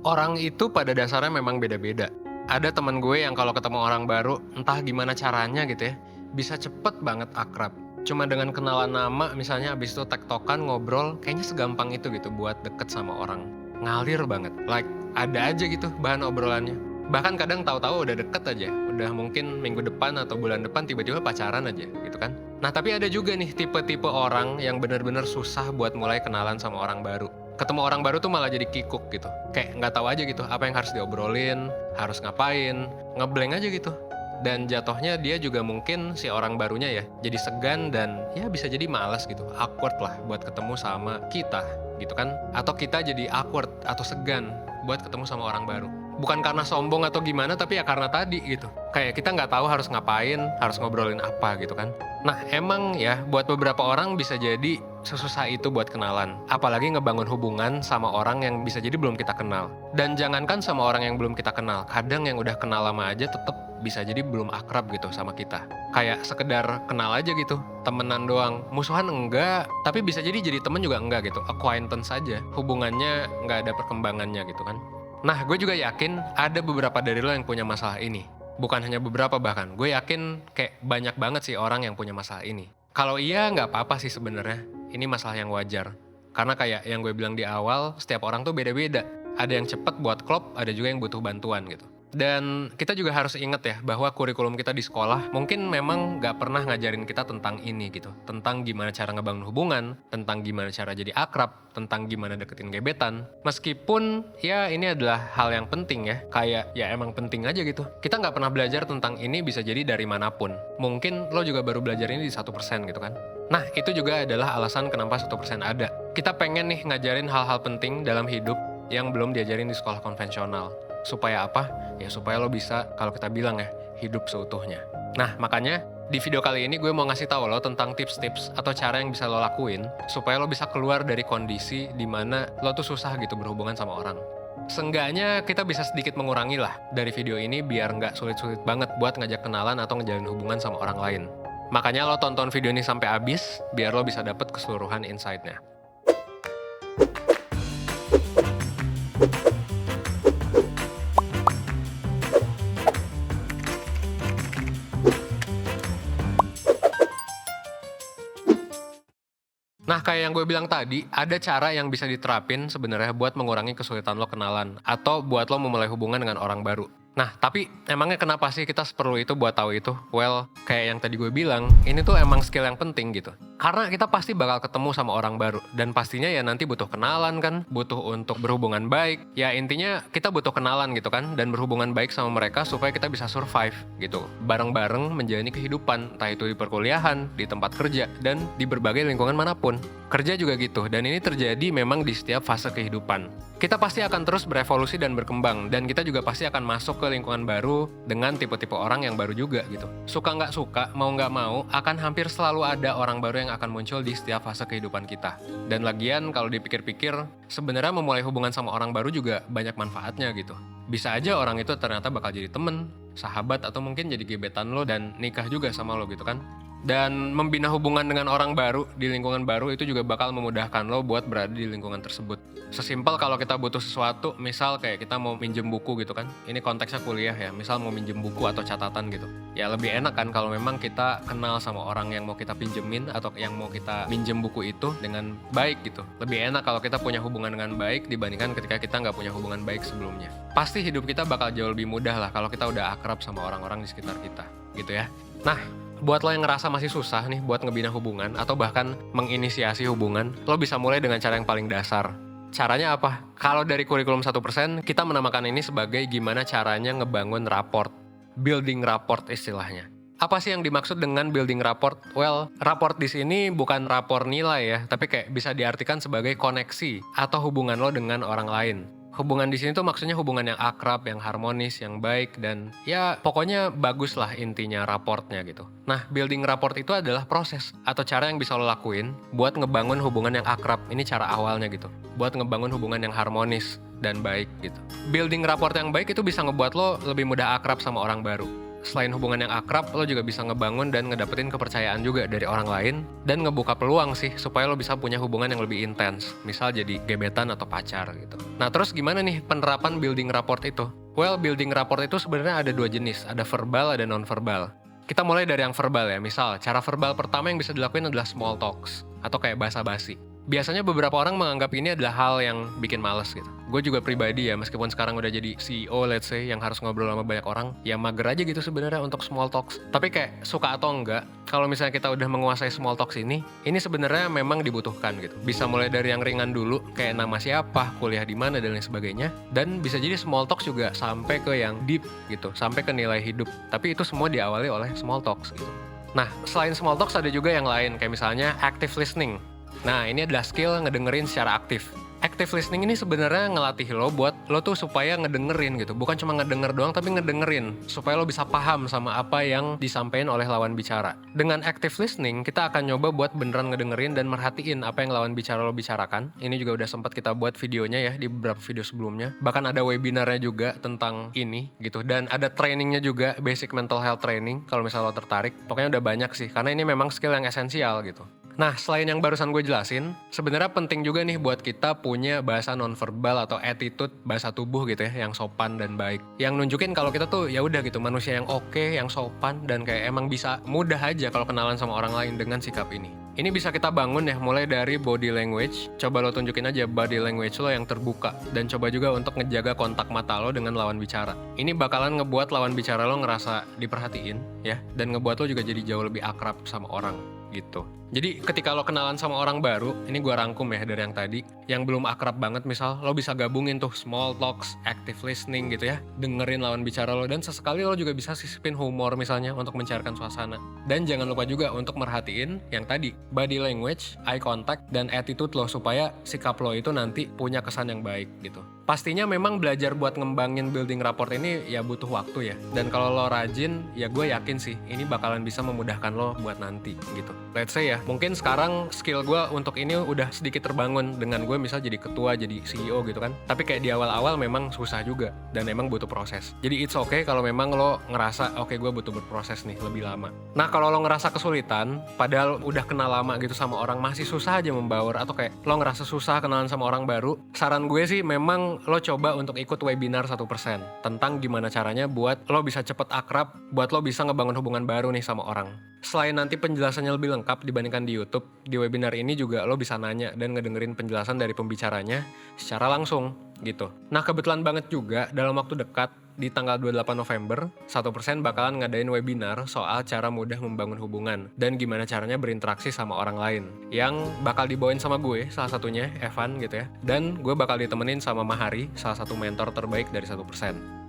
Orang itu pada dasarnya memang beda-beda. Ada temen gue yang kalau ketemu orang baru, entah gimana caranya gitu ya, bisa cepet banget akrab. Cuma dengan kenalan nama, misalnya abis itu tektokan, ngobrol, kayaknya segampang itu gitu buat deket sama orang. Ngalir banget, like ada aja gitu bahan obrolannya. Bahkan kadang tahu-tahu udah deket aja, udah mungkin minggu depan atau bulan depan tiba-tiba pacaran aja gitu kan. Nah tapi ada juga nih tipe-tipe orang yang bener-bener susah buat mulai kenalan sama orang baru. Ketemu orang baru tuh malah jadi kikuk gitu. Kayak nggak tahu aja gitu apa yang harus diobrolin, harus ngapain, ngeblank aja gitu. Dan jatuhnya dia juga mungkin si orang barunya ya jadi segan dan ya bisa jadi malas gitu, awkward lah buat ketemu sama kita gitu kan. Atau kita jadi awkward atau segan buat ketemu sama orang baru. Bukan karena sombong atau gimana, tapi ya karena tadi gitu. Kayak kita nggak tahu harus ngapain, harus ngobrolin apa gitu kan. Nah emang ya buat beberapa orang bisa jadi sesusah itu buat kenalan. Apalagi ngebangun hubungan sama orang yang bisa jadi belum kita kenal. Dan jangankan sama orang yang belum kita kenal, kadang yang udah kenal lama aja tetap bisa jadi belum akrab gitu sama kita. Kayak sekedar kenal aja gitu, temenan doang. Musuhan enggak, tapi bisa jadi temen juga enggak gitu. Acquaintance aja, hubungannya nggak ada perkembangannya gitu kan. Nah, gue juga yakin ada beberapa dari lo yang punya masalah ini. Bukan hanya beberapa bahkan, gue yakin kayak banyak banget sih orang yang punya masalah ini. Kalau iya nggak apa-apa sih sebenarnya, ini masalah yang wajar. Karena kayak yang gue bilang di awal, setiap orang tuh beda-beda. Ada yang cepet buat klop, ada juga yang butuh bantuan gitu. Dan kita juga harus ingat ya bahwa kurikulum kita di sekolah mungkin memang nggak pernah ngajarin kita tentang ini gitu. Tentang gimana cara ngebangun hubungan, tentang gimana cara jadi akrab, tentang gimana deketin gebetan. Meskipun ya ini adalah hal yang penting ya, kayak ya emang penting aja gitu. Kita nggak pernah belajar tentang ini bisa jadi dari manapun. Mungkin lo juga baru belajar ini di 1% gitu kan. Nah itu juga adalah alasan kenapa 1% ada. Kita pengen nih ngajarin hal-hal penting dalam hidup yang belum diajarin di sekolah konvensional. Supaya apa? Ya supaya lo bisa, kalau kita bilang ya, hidup seutuhnya. Nah makanya di video kali ini gue mau ngasih tahu lo tentang tips-tips atau cara yang bisa lo lakuin supaya lo bisa keluar dari kondisi dimana lo tuh susah gitu berhubungan sama orang. Seenggaknya kita bisa sedikit mengurangi lah dari video ini biar nggak sulit-sulit banget buat ngajak kenalan atau ngejalin hubungan sama orang lain. Makanya lo tonton video ini sampai habis biar lo bisa dapet keseluruhan insight-nya. Nah, kayak yang gue bilang tadi, ada cara yang bisa diterapin sebenarnya buat mengurangi kesulitan lo kenalan atau buat lo memulai hubungan dengan orang baru. Nah, tapi emangnya kenapa sih kita perlu itu buat tahu itu? Well, kayak yang tadi gue bilang, ini tuh emang skill yang penting gitu. Karena kita pasti bakal ketemu sama orang baru dan pastinya ya nanti butuh kenalan kan, butuh untuk berhubungan baik. Ya intinya kita butuh kenalan gitu kan dan berhubungan baik sama mereka supaya kita bisa survive gitu. Bareng-bareng menjalani kehidupan, entah itu di perkuliahan, di tempat kerja, dan di berbagai lingkungan manapun. Kerja juga gitu, dan ini terjadi memang di setiap fase kehidupan. Kita pasti akan terus berevolusi dan berkembang, dan kita juga pasti akan masuk ke lingkungan baru dengan tipe-tipe orang yang baru juga gitu. Suka nggak suka, mau nggak mau, akan hampir selalu ada orang baru yang akan muncul di setiap fase kehidupan kita. Dan lagian kalau dipikir-pikir, sebenarnya memulai hubungan sama orang baru juga banyak manfaatnya gitu. Bisa aja orang itu ternyata bakal jadi temen, sahabat, atau mungkin jadi gebetan lo dan nikah juga sama lo gitu kan. Dan membina hubungan dengan orang baru di lingkungan baru itu juga bakal memudahkan lo buat berada di lingkungan tersebut. Sesimpel kalau kita butuh sesuatu, misal kayak kita mau minjem buku gitu kan. Ini konteksnya kuliah ya, misal mau minjem buku atau catatan gitu. Ya lebih enak kan kalau memang kita kenal sama orang yang mau kita pinjemin atau yang mau kita minjem buku itu dengan baik gitu. Lebih enak kalau kita punya hubungan dengan baik dibandingkan ketika kita nggak punya hubungan baik sebelumnya. Pasti hidup kita bakal jauh lebih mudah lah kalau kita udah akrab sama orang-orang di sekitar kita gitu ya. Nah, buat lo yang ngerasa masih susah nih buat ngebina hubungan atau bahkan menginisiasi hubungan, lo bisa mulai dengan cara yang paling dasar. Caranya apa? Kalau dari kurikulum 1%, kita menamakan ini sebagai gimana caranya ngebangun rapport. Building rapport istilahnya. Apa sih yang dimaksud dengan building rapport? Well, rapport di sini bukan rapor nilai ya, tapi kayak bisa diartikan sebagai koneksi atau hubungan lo dengan orang lain. Hubungan di sini tuh maksudnya hubungan yang akrab, yang harmonis, yang baik, dan ya pokoknya bagus lah intinya raportnya gitu. Nah, building rapport itu adalah proses atau cara yang bisa lo lakuin buat ngebangun hubungan yang akrab. Ini cara awalnya gitu. Buat ngebangun hubungan yang harmonis dan baik gitu. Building rapport yang baik itu bisa ngebuat lo lebih mudah akrab sama orang baru. selain hubungan yang akrab, lo juga bisa ngebangun dan ngedapetin kepercayaan juga dari orang lain, dan ngebuka peluang sih supaya lo bisa punya hubungan yang lebih intens, misal jadi gebetan atau pacar gitu. Nah terus gimana nih penerapan building rapport itu? Well, building rapport itu sebenarnya ada 2 jenis, ada verbal, ada non-verbal. Kita mulai dari yang verbal ya, misal cara verbal pertama yang bisa dilakuin adalah small talks, atau kayak basa-basi. Biasanya beberapa orang menganggap ini adalah hal yang bikin males gitu. Gue juga pribadi ya, meskipun sekarang udah jadi CEO let's say, yang harus ngobrol sama banyak orang, ya mager aja gitu sebenarnya untuk small talks. Tapi kayak suka atau enggak, kalau misalnya kita udah menguasai small talks ini sebenarnya memang dibutuhkan gitu. Bisa mulai dari yang ringan dulu, kayak nama siapa, kuliah di mana, dan lain sebagainya. Dan bisa jadi small talks juga sampai ke yang deep gitu, sampai ke nilai hidup. Tapi itu semua diawali oleh small talks gitu. Nah, selain small talks ada juga yang lain, kayak misalnya active listening. Nah, ini adalah skill ngedengerin secara aktif. Active listening ini sebenarnya ngelatih lo buat lo tuh supaya ngedengerin gitu. Bukan cuma ngedenger doang, tapi ngedengerin. Supaya lo bisa paham sama apa yang disampaikan oleh lawan bicara. Dengan active listening, kita akan nyoba buat beneran ngedengerin dan merhatiin apa yang lawan bicara lo bicarakan. Ini juga udah sempat kita buat videonya ya di beberapa video sebelumnya. Bahkan ada webinarnya juga tentang ini gitu. Dan ada trainingnya juga, basic mental health training, kalau misalnya lo tertarik. Pokoknya udah banyak sih, karena ini memang skill yang esensial gitu. Nah, selain yang barusan gue jelasin, sebenarnya penting juga nih buat kita punya bahasa nonverbal atau attitude, bahasa tubuh gitu ya, yang sopan dan baik. Yang nunjukin kalau kita tuh ya udah gitu, manusia yang oke, yang sopan, dan kayak emang bisa mudah aja kalau kenalan sama orang lain dengan sikap ini. Ini bisa kita bangun ya, mulai dari body language. Coba lo tunjukin aja body language lo yang terbuka. Dan coba juga untuk ngejaga kontak mata lo dengan lawan bicara. Ini bakalan ngebuat lawan bicara lo ngerasa diperhatiin ya, dan ngebuat lo juga jadi jauh lebih akrab sama orang gitu. Jadi ketika lo kenalan sama orang baru, ini gue rangkum ya dari yang tadi, yang belum akrab banget misal, lo bisa gabungin tuh small talks, active listening gitu ya, dengerin lawan bicara lo, dan sesekali lo juga bisa sisipin humor misalnya untuk mencairkan suasana. Dan jangan lupa juga untuk merhatiin yang tadi, body language, eye contact, dan attitude lo supaya sikap lo itu nanti punya kesan yang baik gitu. Pastinya memang belajar buat ngembangin building rapport ini ya butuh waktu ya. Dan kalau lo rajin, ya gue yakin sih ini bakalan bisa memudahkan lo buat nanti gitu. Let's say ya, mungkin sekarang skill gue untuk ini udah sedikit terbangun dengan gue misal jadi ketua, jadi CEO gitu kan. Tapi kayak di awal-awal memang susah juga dan memang butuh proses. Jadi it's okay kalau memang lo ngerasa oke, gue butuh berproses nih lebih lama. Nah kalau lo ngerasa kesulitan, padahal udah kenal lama gitu sama orang, masih susah aja membaur, atau kayak lo ngerasa susah kenalan sama orang baru, saran gue sih memang lo coba untuk ikut webinar 1% tentang gimana caranya buat lo bisa cepet akrab, buat lo bisa ngebangun hubungan baru nih sama orang. Selain nanti penjelasannya lebih lengkap dibandingkan di YouTube, di webinar ini juga lo bisa nanya dan ngedengerin penjelasan dari pembicaranya secara langsung gitu. Nah kebetulan banget juga dalam waktu dekat di tanggal 28 November, 1% bakalan ngadain webinar soal cara mudah membangun hubungan dan gimana caranya berinteraksi sama orang lain. Yang bakal dibawain sama gue, salah satunya Evan gitu ya. Dan gue bakal ditemenin sama Mahari, salah satu mentor terbaik dari 1%.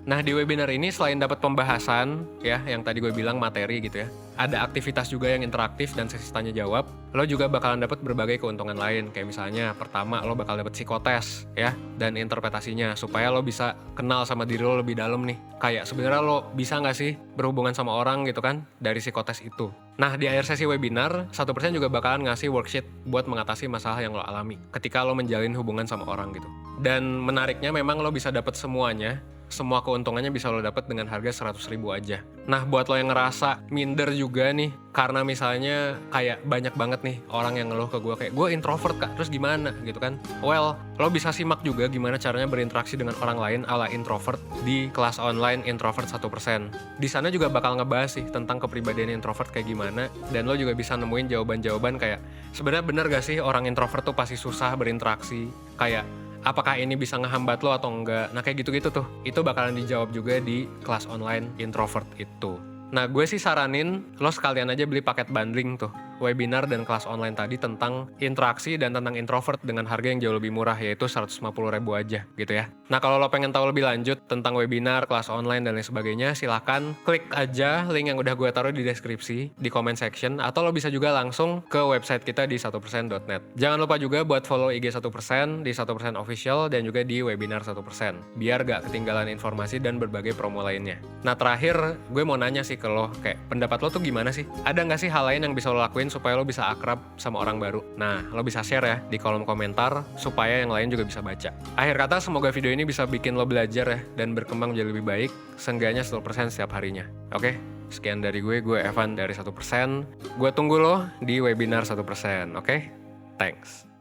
Nah di webinar ini selain dapat pembahasan ya yang tadi gue bilang materi gitu ya, ada aktivitas juga yang interaktif dan sesi tanya jawab. Lo juga bakalan dapat berbagai keuntungan lain, kayak misalnya pertama lo bakal dapat psikotes ya dan interpretasinya supaya lo bisa kenal sama diri lo lebih dalam nih. Kayak sebenarnya lo bisa nggak sih berhubungan sama orang gitu kan dari psikotes itu. Nah di akhir sesi webinar 1% juga bakalan ngasih worksheet buat mengatasi masalah yang lo alami ketika lo menjalin hubungan sama orang gitu. Dan menariknya memang lo bisa dapat semuanya. Semua keuntungannya bisa lo dapat dengan harga 100.000 aja. Nah buat lo yang ngerasa minder juga nih, karena misalnya kayak banyak banget nih orang yang ngeluh ke gue kayak gue introvert kak, terus gimana gitu kan. Well, lo bisa simak juga gimana caranya berinteraksi dengan orang lain ala introvert di kelas online Introvert 1%. Di sana juga bakal ngebahas sih tentang kepribadian introvert kayak gimana, dan lo juga bisa nemuin jawaban-jawaban kayak sebenarnya bener gak sih orang introvert tuh pasti susah berinteraksi, kayak apakah ini bisa ngehambat lo atau enggak. Nah kayak gitu-gitu tuh, itu bakalan dijawab juga di kelas online Introvert itu. Nah gue sih saranin lo sekalian aja beli paket bundling tuh, webinar dan kelas online tadi tentang interaksi dan tentang introvert dengan harga yang jauh lebih murah, yaitu 150.000 aja gitu ya. Nah kalau lo pengen tahu lebih lanjut tentang webinar, kelas online dan lain sebagainya, silahkan klik aja link yang udah gue taruh di deskripsi, di comment section, atau lo bisa juga langsung ke website kita di 1%.net. Jangan lupa juga buat follow IG 1% di 1% official dan juga di webinar 1%, biar gak ketinggalan informasi dan berbagai promo lainnya. Nah terakhir gue mau nanya sih ke lo, kayak pendapat lo tuh gimana sih? Ada gak sih hal lain yang bisa lo lakuin lakuin supaya lo bisa akrab sama orang baru? Nah, lo bisa share ya di kolom komentar supaya yang lain juga bisa baca. Akhir kata, semoga video ini bisa bikin lo belajar ya dan berkembang jadi lebih baik, seenggaknya 1% setiap harinya. Oke? Sekian dari gue Evan dari 1%. Gue tunggu lo di webinar 1%, oke? Thanks.